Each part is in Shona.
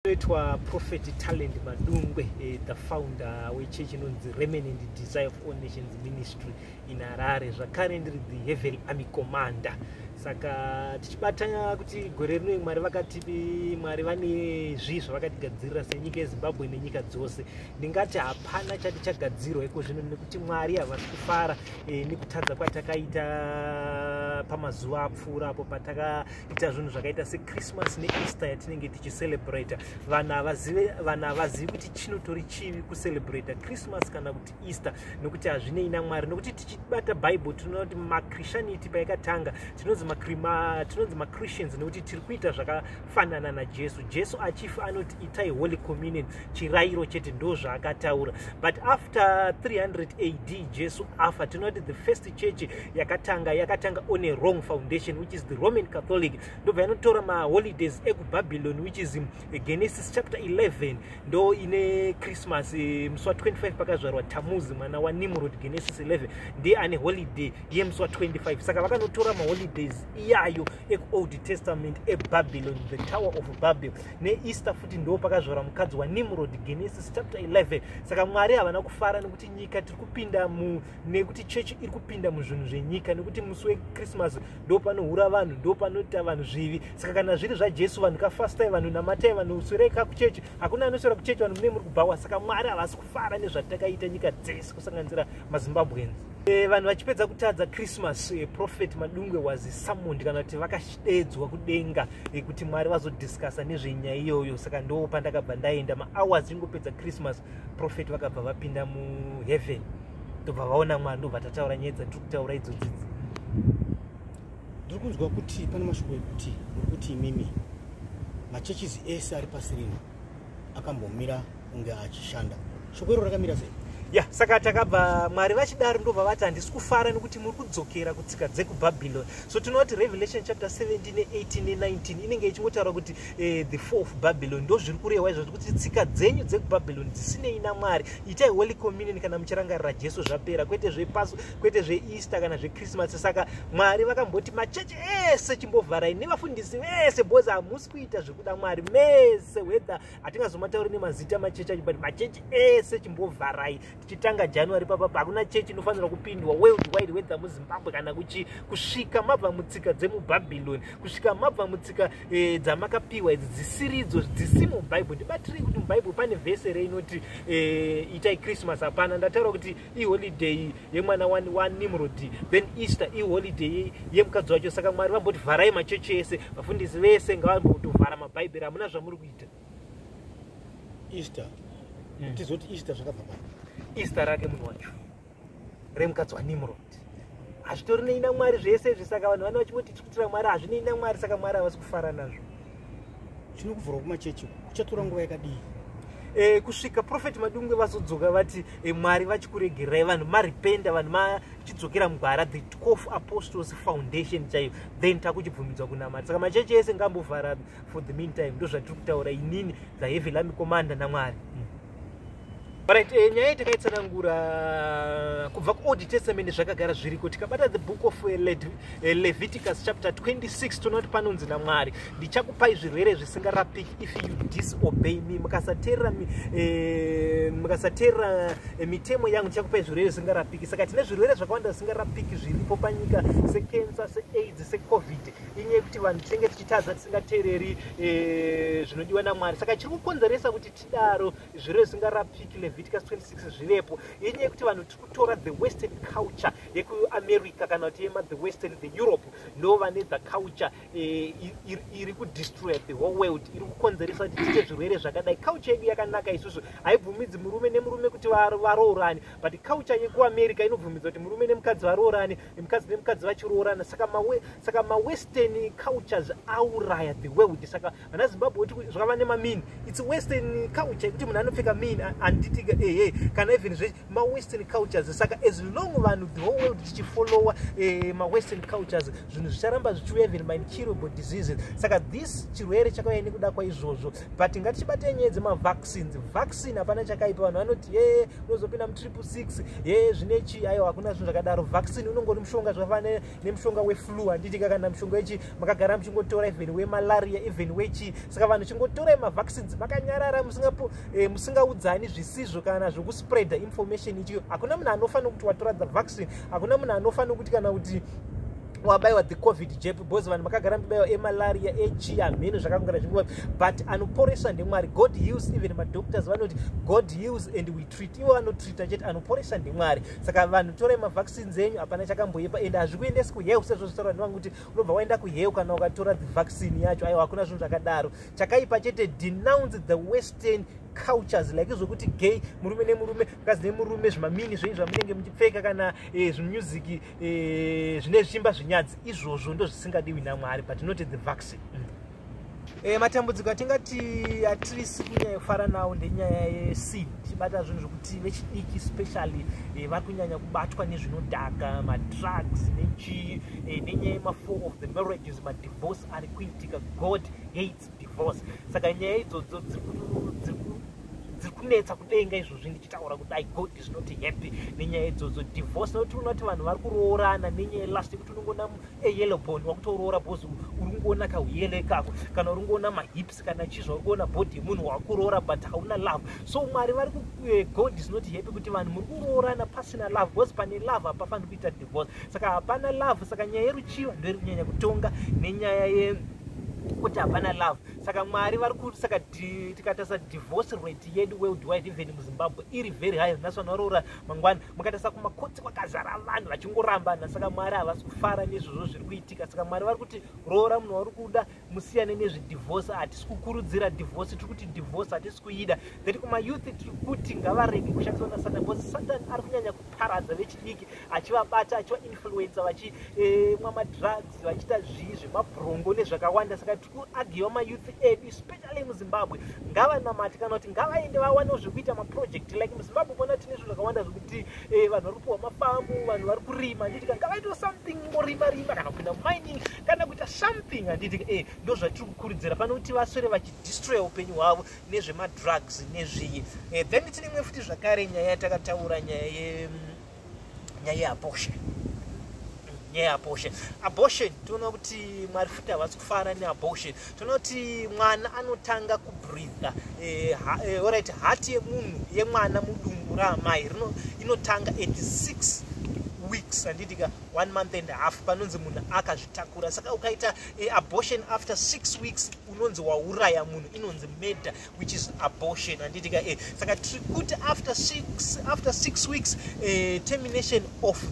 Prophet Talent Madungwe, the founder which is the Remnant Desire of All Nations Ministry in Harare, currently the Heavenly Army Commander. Saka tichibatanya kuti gore rino Mwari vakatipi Mwari vane zvizvo vakatigadzirira senyika yeZimbabwe nenyika dzose. Ndingati hapana chati chagadzirwa iko zvino nekuti Mwari havasi kufara nekutadza kwatakaita pamazuva apfuura apo patakaita zvinhu zvakaita seChristmas neEaster yatinenge tichicelebrate. Vanhu havazivi kuti chinotori chivi kucelebrate Christmas kana kuti Easter nekuti hazvinei naMwari. Nekuti tichibata Bible tinoona kuti maChristianity paikatanga tinonzi maChristians nekuti tiri kuita zvakafanana naJesu. Jesu achifa anoti itai holy communion, chirayiro chete ndo zvaakataura. But after 300 AD Jesu afa, tinoona the first church yakatanga on a wrong foundation, which is the Roman Catholic. Ndobva yanotora maholidays ekuBabylon, which is Genesis chapter 11, ndo ine Christmas musi wa 25 pakazvarwa Tamuzi mwana waNimrod. Genesis 11 ndiye ane holiday yemusi wa 25. Saka vakanotora maholidays iyayo ekuOld Testament eBabylon, the Tower of Babel. NeEaster futi ndo pakazvarwa mukadzi waNimrod, Genesis chapter 11. Saka Mwari havana kufara nekuti nyika tiri kupinda nekuti church iri kupinda muzvinhu zvenyika, nekuti musi weChristmas ndo panohura vanhu, ndo panoita vanhu zvivi. Saka kana zviri zvaJesu vanhu kafastai, vanhu namatai, vanhu uswireka kuchechi, hakuna anoswera kuchechi, vanhu mune muri kubhawa. Saka Mwari havasi kufara nezvatakaita nyika dzese kusanganisira maZimbabweans. Vanhu vachipedza kutadza Christmas, Prophet Madungwe was summoned kana kuti vakadedzwa kudenga kuti Mwari vazodiscussa nezvenyaya iyoyo. Saka ndo pandakabva ndaenda mahours ingopedza Christmas, Prophet vakabva vapinda muheaven, ndobva vaona Mwari, ndobva tataura nyaya dzatiri kutaura idzodzi. Ndiri kunzwa kuti pane mashoko ekuti kuti imimi machurches ese ari pasi rino akambomira kunge achishanda. Shoko iro rakamira sei? Saka takabva Mwari vachidaro ndobva vati handisi kufara nekuti muri kudzokera kutsika dzekuBabylon. So tinoti Revelation chapter 17, 18, 19 inenge ichingotaura kuti the fall of Babylon ndo zviri kurehwa izvozvo, kuti tsika dzenyu dzekuBabylon dzisinei naMwari. Itai holy communion kana muchirangarira Jesu zvapera, kwete zveEaster kana zveChristmas. Saka Mwari vakamboti machechi ese chimbovharai nevafundisi vese, bozi hamusi kuita zvekuda Mwari mese, whether hatingazomatauri nemazita machechi acho, but machechi ese chimbovharai. Tichitanga January papa hakuna chechi inofanira kupindwa worldwide, whether muZimbabwe kana kusvika mabva mutsika dzemuBabylon, kusvika mabva mutsika dzamakapiwa idzi dzisiridzo dzisi muBible. Ndibatiri kuti muBible pane vhese reinoti itai Christmas, hapana. Ndataura kuti iholiday yemwana waNimrod, then Easter iholiday yemukadzi wacho. Saka Mwari vamboti vharai machechi ese, vafundisi vese ngavambotovhara maBhaibheri, hamuna zvamuri kuita. Easter tizoti Easter zvakabva pano. Easter rake munhu wacho remukadzi waNimrod hazvitori nei naMwari zvese izvi. Saka vanhu vane vachimoti tikutira Mwari hazvinei naMwari, saka Mwari havasi kufara nazvo. Chinokuvhurwa kumachechi kuchatora nguva yakadii kusvika Prophet Madungwe vazodzoka vati Mwari vachikuregerai, vanhu maripenda, vanhu machidzokera mugwara, the 12 Apostles Foundation chaiyo, then takuchibvumidzwa kunamata. Saka machechi ese ngambovhara for the meantime. Ndo zvatiri kutaura inini, the Heavenly Army Commander naMwari. Right, nyaya takaitsanangura kubva kuOld Testament zvakagara zviriko. Tikabata the book of Leviticus chapter 26 tonoti panonzi naMwari, ndichakupai zvirwere zvisingarapiki if you disobey me. Mukasateerera mitemo yangu ndichakupai zvirwere zvisingarapiki. Saka tine zvirwere zvakawanda zvisingarapiki zviripo panyika, secancer, seAIDS, seCovid, inyaya yekuti vanhu tinenge tichitadza tisingateereri zvinodiwa naMwari. Saka chiri kukonzeresa kuti tidaro zvirwere zvisingarapiki Leviticus 26 zvirepo, inyaya yekuti vanhu tiri kutora the western culture yekuAmerica kana kuti the western, the Europe, ndo vane the culture iri kudestroy the whole world, iri kukonzeresa kuti tiite zvirwere zvakadai. Culture yedu yakanaka isusu, haibvumidzi murume nemurume kuti varoorane, but culture yekuAmerica inobvumidza kuti murume nemukadzi varoorane, mukadzi nemukadzi vachiroorana. Saka mawestern cultures auraya the world. Saka vana Zimbabwe zvakava nemamini, it's western culture yekuti munhu anopfeka mini handiti handitika kana even ma-western cultures. Saka as long vanhu the whole world tichifollowa ma-western cultures, zvinhu zvicharamba zvichiuya even incurable diseases. Saka this chirwere chakauya nekuda kwaizvozvo, but ngatichibate nyaya dzemavaccines. Vaccine hapana chakaipa. Vanhu vanoti unozopinda mu666 zvinechi, aiwa hakuna zvinhu zvakadaro. Vaccine unongori mushonga zvakafanana nemushonga weflu, handitika kana mushonga wechi makagara muchingotora even wemalaria, even wechi. Saka vanhu chingotora mavaccines makanyarara, musingaudzani zvisizvo kana zvokuspreada information ichiyo. Hakuna munhu anofanira kuti watora the vaccine, hakuna munhu anofanira kuti kana kuti wabaiwa the covid jab, because vanhu makagara mubaiwa emalaria, echiya, mheno zvakangora zvinguva, but anoporesa ndemwari. God heals. Even madoctors vanoti God heals and we treat. Ivo vanotreata chete, anoporesa ndemwari. Saka vanhu torai mavaccines enyu, hapana chakamboipa, and hazvikuendesi kuhealth sezvo zvitaura vanhu kuti unobva waenda kuhealth kana ukatora the vaccine yacho. Aiwa hakuna zvinhu zvakadaro. Chakaipa chete denounce the western cultures, like zvokuti gay, murume nemurume, mukadzi nemurume, zvimamini zvenyu zvamunenge muchipfeka kana zvimusic zvine zvimba zvinyadzi, izvozvo ndo zvisingadiwi naMwari, but not the vaccine. Matambudziko atingati atirisi kunyanya kufara nawo ndenyaya yesin, tichibata zvinhu zvokuti vechidiki especially vari kunyanya kubatwa nezvinodhaka, madrugs nenyaya yema4 of the marriages, madivorce ari kuitika. God hates divorce. Saka nyaya idzodzo dziri kunetsa kudenga izvozvi, ndichitaura kudai God is not happy nenyaya idzodzo. Divorce nokuti unoti vanhu vari kuroorana nenyaya last yekuti unongoona yellow bone wakutoroora bhozi uri kungoona kauyele kako, kana uri kungoona mahips kana chizva uri kuona body yemunhu wakuroora but hauna love. So Mwari vari God is not happy kuti vanhu muri kuroorana pasina love, because pane love hapafaniri kuita divorce. Saka hapana love, saka nyaya yeruchiva ndoiri kunyanya kutonga nenyaya kuti hapana love. Saka Mwari vari kuti, saka tikatarisa divorce rate yedu worldwide even muZimbabwe iri very high. Nhasi vanhu varoora mangwana, mukatarisa kumakotsi kwakazara vanhu vachingorambana. Saka Mwari havasi kufara nezvozvo zviri kuitika. Saka Mwari vari kuti roora munhu wauri kuda, musiyane nezvedivorce. Hatisi kukurudzira divorce, tiri kuti divorce hatisi kuida. Then kumayouth tiri kuti ngavarege kushandiswa naSatan, because Satan ari kunyanya kuparadza vechidiki, achivabata, achivainfluensa, vachimwa madrugs, vachiita zvemabhrongo nezvakawanda. Saka tiri kuagiwa mayouth edu especially muZimbabwe ngavanamati kana kuti ngavaende vawanewo zvekuita maproject like muZimbabwe mona tine zvinhu zvakawanda zvokuti vanhu vari kupuwa mafamu, vanhu vari kurima, handitika ngavaitewo something ngorima kana kupinda mining kana kuita something, handitika ndo zvatiri kukurudzira pano kuti vaswere vachidestroya upenyu hwavo nezvemadrugs nezviyi. Then tine imwe futi zvakare nyaya yatakataura, nyaya yeabortion. Abortion toona kuti Mwari futi havasi kufara neabortion. Toona kuti mwana anotanga kubreatha, alright, hati yemunhu yemwana mudumbu raamai inotanga at 6 weeks, handitika 1 month and a half panonzi munhu akazvitakura. Saka ukaita abortion after 6 weeks unonzi wauraya munhu, inonzi murder, which is abortion, handitika saka tiri kuti after 6 weeks termination of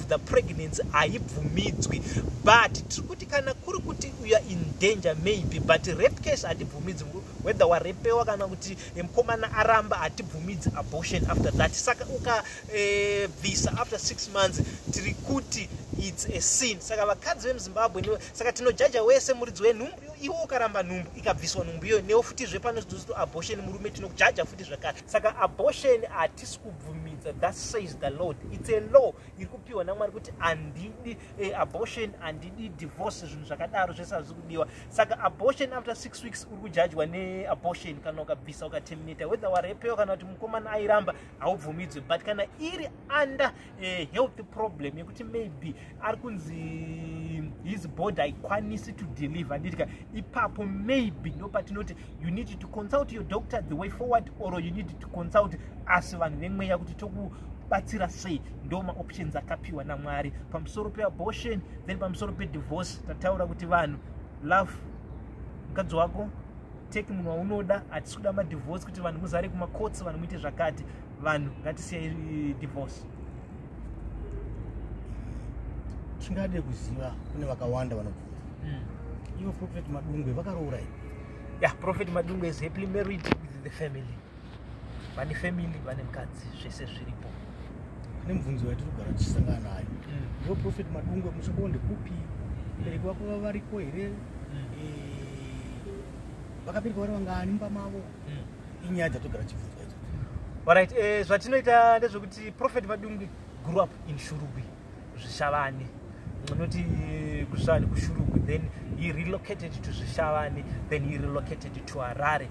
the pregnancy haibvumidzwi, but tiri kuti kana kuri kuti you are in danger maybe, but rape case hatibvumidzi, whether warepewa kana kuti mukomana aramba hatibvumidzi abortion after that. Saka ukabvisa after 6 months tiri kuti it's a sin. Saka vakadzi vemuZimbabwe, saka tinojaja wese muridzi wenhumbu, iwo ukaramba nhumbu ikabviswa nhumbu iyo newo futi zvepanozviti abortion murume tinokujaja futi zvakare. Saka abortion hatisi kubvumidza, that says the Lord. It's a law iri kupiwa naMwari kuti handidi abortion, handidi divorce, zvinhu zvakadaro zvese hazvi kudiwa. Saka abortion after 6 weeks uri kujajwa neabortion kana ukabvisa ukaterminata, whether warepewa kana kuti mukomana airamba haubvumidzwe. But kana iri under health problem yekuti maybe ari kunzi his body haikwanisi to deliver, handitika ipapo maybe ndo patinoti you need to consult your doctor the way forward, or you need to consult us vanhu vemweya kuti tokubatsira sei. Ndo maoptions akapiwa naMwari pamusoro peabortion. Then pamusoro pedivorce tataura kuti vanhu love mukadzi wako, take munhu waunoda, hatisi kuda madivorce kuti vanhu muzare kumakotsi, vanhu muite zvakati. Vanhu ngatisiye divorce. Tingade kuziva kune vakawanda vanobvunza ivo Prophet Madungwe vakaroora here? Yeah, Prophet Madungwe is happily married with the family. Vane family, vane mukadzi, zvese zviripo. Kune mubvunzo yatiri kugara tichisangana nayo. Ivo Prophet Madungwe muchikonde kupi? Mubereki wako vavariko here? Vakabereka vari vangani mumba mavo? Inyaya dzatogara tichibvunzwa idzodzo. Alright, zvatinoita ndezvekuti Prophet Madungwe grew up in Shurugwi, Zvishavani. Not Kusani Kushurugwi, then he relocated to Zvishavani, then he relocated to Harare.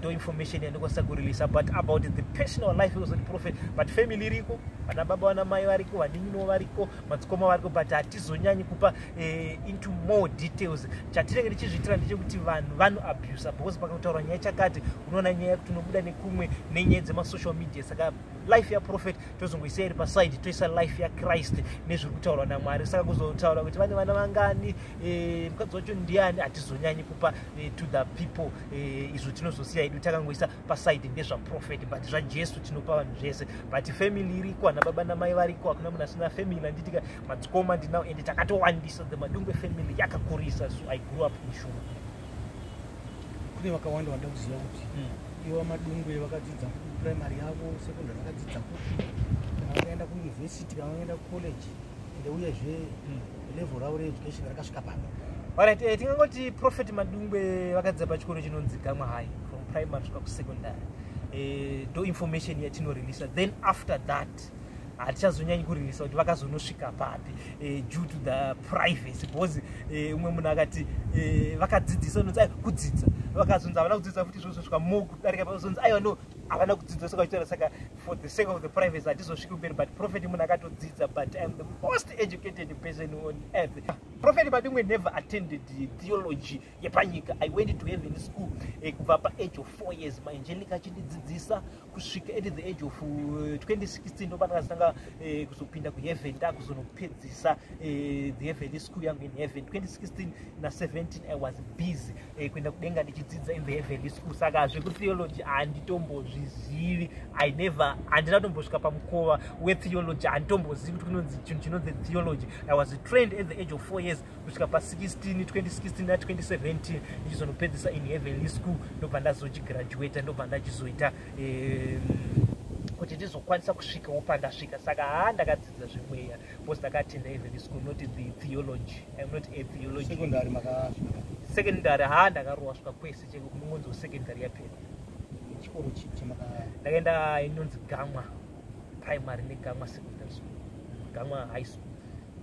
No information and was release but about the personal life of the Prophet, but family riko, and Baba na Mai wariko, and Nino wariko, Matskoma wariko, but Atizonyani Kupa into more details. Chatting the Chijitan van abuse, suppose Bakatora Nyachakati, Unona Nyak to Nobuda Nikume, Nene social media, Saga life ya Prophet, doesn't we say beside to is a life ya Christ, Nezutora na Marisa Gozotora with Vanamangani, Ndiane, Atizonyani Kupa to the people is so see I do Tangwisa beside in this Prophet, but Rajes to Tinopa and Jesse, but family Rico and Baba na Mai wariko, Namana family and Ditika, Matskoma did now in the Takato one this of the Madungwe family Yakakurisa, so I grew up in Shuru. Wakawanda wandauziva kuti iwa Madungwe vakadzidza primary yavo, secondary vakadzidza kana vakaenda kuuniversity kana vakaenda kucollege ende uyezve level ravo reeducation rakasvika pano. Alright, tingangoti Prophet Madungwe vakadzidza pachikoro chinonzi Gamwa High from primary kusvika kusecondary. Do information yatinoreleasa, then after that hatichazonyanyi kureleasa kuti vakazonosvika papi due to the privacy, because umwe munhu akati vakadzidzisa unoti kudzidza vakazonzi havana kudzidza futi zvozosvika mo kudarika pazonzi aiwa no havana kudzidza saka uchitaura saka for the sake of the privacy hatizosviki kumberi, but Prophet munhu akatodzidza, but I am the most educated person on earth. Prophet Madungwe never attended theology yepanyika. I went to heaven school kubva pa-age of 4 years. Maangelica achindidzidzisa kusvika at the age of 2016 ndopanakazotanga kuzopinda kuheaven ndakuzonopedzisa the heaven school yangu in heaven. 2016 na 17 I was busy kuenda kudenga ndichidzidza in the heaven school, saka zvekutheology handitombozvizivi. handinatombosvika pamukova wetheology, handitombozivi kuti kunonzi chinhu chinonzi theology. I was trained at the age of 4 years kusvika pa-16 2016 na 2017 ndichizonopedzisa in heavenly school, ndobva ndazochigraduata, ndobva ndachizoita kuti ndizokwanisa kusvikawo pandasvika. Saka handakadzidza zvimweya because ndakatenda heavenly school, not the theology. I am not a theology. Secondary handakarohwa svika kwese cheko kumungonzi wesecondary yapera. Chikoro chipi ndakaenda inonzi Gamwa primary neGamwa secondary school, Gamwa high school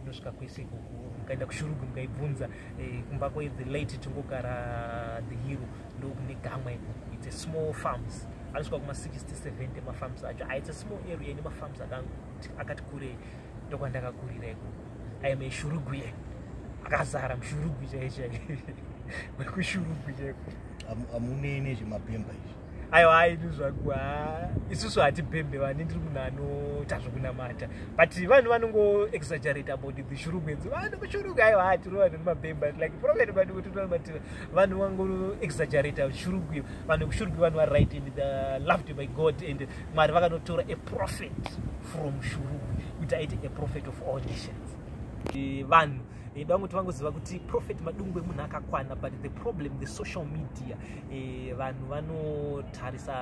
inosvika kwese ikoko. Mukaenda kuShurugwi mukaibvunza kumba the late tongogara the hero ndokune Gamwa ikoko. It's a small farms, anosvika kuma 60-70 mafarms acho. It's a small area ine mafarms akati kurei, ndokwandakakurira ikoko. I am a Shurugwi, akazara muShurugwi chaichai wekuShurugwi chaiko. Amunene zvemabhemba izvi aiwa aidu zvaku isusu hatibhembe vane ndiri munhu anoita zvokunamata, but vanhu vanongo-exaggerate about the Shurugwenzi. Vanhu kuShurugwi aiwa hatiri vanhu nemabhemba like Prophet Madungwe tinonamatira vanhu vango-exaggerate Shurugwi. Vanhu kuShurugwi vanhu vari right and they are loved by God, and Mwari vakanotora a prophet from Shurugwi kuti aite a prophet of all nations. Vanhu ndangoti vangoziva kuti Prophet Madungwe munhu akakwana, but the problem the social media, vanhu vanotarisa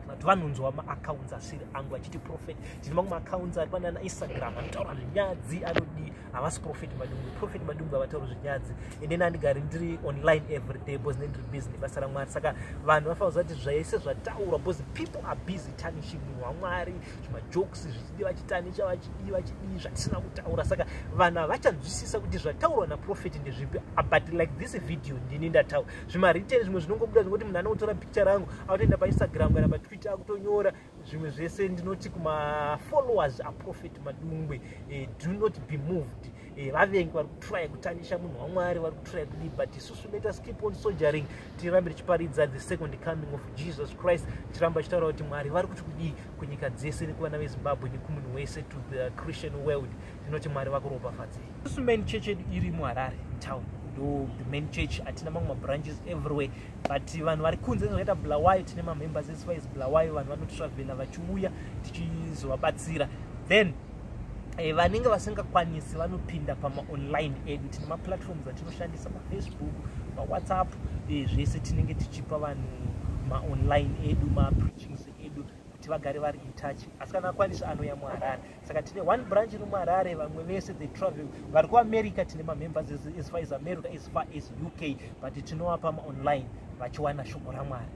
kana kuti vanonzwa maaccounts asiri angu achiti Prophet. Tine mamwe maaccounts ari pana Instagram anotaura zvinyadzi, anodi havasi Prophet Madungwe. Prophet Madungwe havatauri zvinyadzi, ende ndandigari ndiri online every day because ndiri busy nebasa raMwari. Saka vanhu vafanira kuti zvaise zvataurwa because people are busy tarnishing munhu waMwari, zvimajokes zvichidi vachitanisha vachidi zvatisina kutaura. Saka vanhu havachanzwisisa kuti zvataurwa naProphet ndezvipi, but like this video ndini ndataura zvimariteni zvimwe zvinongobuda zvekuti munhu anotora picture rangu autoenda paInstagram kana paTwitter akutonyora zvimwe zvese. Ndinoti kuma-followers aProphet Madungwe, do not be moved. Vavengi vari kutry kutanisha munhu waMwari, vari kutry kudii, but isusu let us keep on soldiering. Tirambe tichiparidza the second coming of Jesus Christ, tiramba tichitaura kuti Mwari vari kuti kudii kunyika dzese nekuvana veZimbabwe nekumunhu wese, to the Christian world. Tinoti Mwari vakuropafadzei. Isusu main church yedu iri muHarare town, ndo the main church. Hatina mamwe mabranches everywhere, but vanhu vari kunze zvakaita Bulawayo, tine mamembers eSpice Bulawayo, vanhu vanotravela vachiuya tichizovabatsira. Then vanenge vasingakwanisi vanopinda pama-online edu. Tine maplatforms atinoshandisa, maFacebook, maWhatsApp, zvese tinenge tichipa vanhu ma-online edu, ma-preachings edu kuti vagare vari in touch. Asi kana akwanisa anoya muHarare. Saka tine one branch iri muHarare, vamwe vese they travel vari kuAmerica. Tine mamembers as far as America, as far as UK, but tinovapa ma-online vachiwana shoko raMwari.